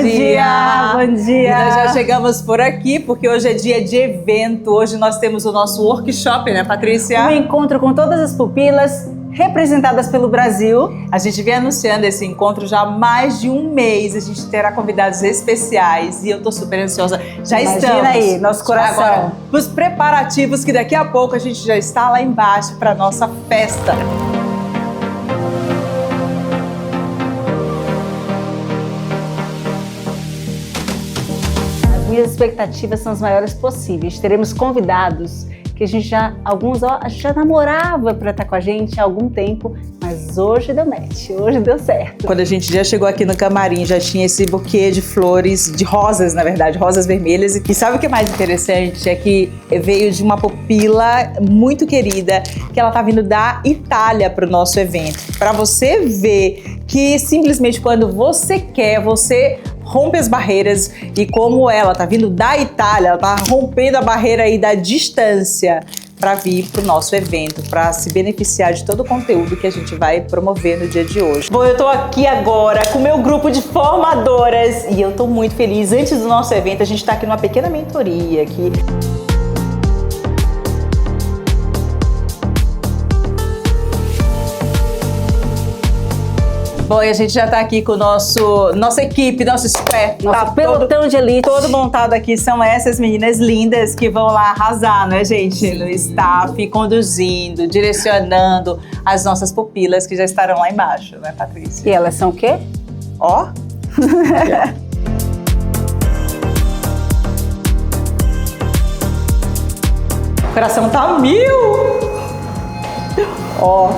dia! Bom dia! E nós já chegamos por aqui porque hoje é dia de evento. Hoje nós temos o nosso workshop, né, Patrícia? Um encontro com todas as pupilas representadas pelo Brasil. A gente vem anunciando esse encontro já há mais de um mês. A gente terá convidados especiais e eu tô super ansiosa. Já Imagina estamos aí, nosso coração. agora nos preparativos, que daqui a pouco a gente já está lá embaixo para nossa festa. Minhas expectativas são as maiores possíveis. Teremos convidados que alguns já namorava para estar com a gente há algum tempo, mas hoje deu match, hoje deu certo. Quando a gente já chegou aqui no camarim, já tinha esse buquê de flores, de rosas, na verdade, rosas vermelhas. E sabe o que é mais interessante? É que veio de uma pupila muito querida, que ela tá vindo da Itália para o nosso evento. Para você ver que simplesmente quando você quer, você rompe as barreiras, e como ela tá vindo da Itália, ela tá rompendo a barreira aí da distância para vir pro nosso evento, para se beneficiar de todo o conteúdo que a gente vai promover no dia de hoje. Bom, eu tô aqui agora com o meu grupo de formadoras e eu tô muito feliz. Antes do nosso evento, a gente tá aqui numa pequena mentoria aqui. Bom, e a gente já tá aqui com nossa equipe, nosso square. Nosso pelotão de elite. Todo montado aqui, são essas meninas lindas que vão lá arrasar, né, gente? No staff, conduzindo, direcionando as nossas pupilas que já estarão lá embaixo, né, Patrícia? E elas são o quê? Ó. O coração tá 1000! Ó.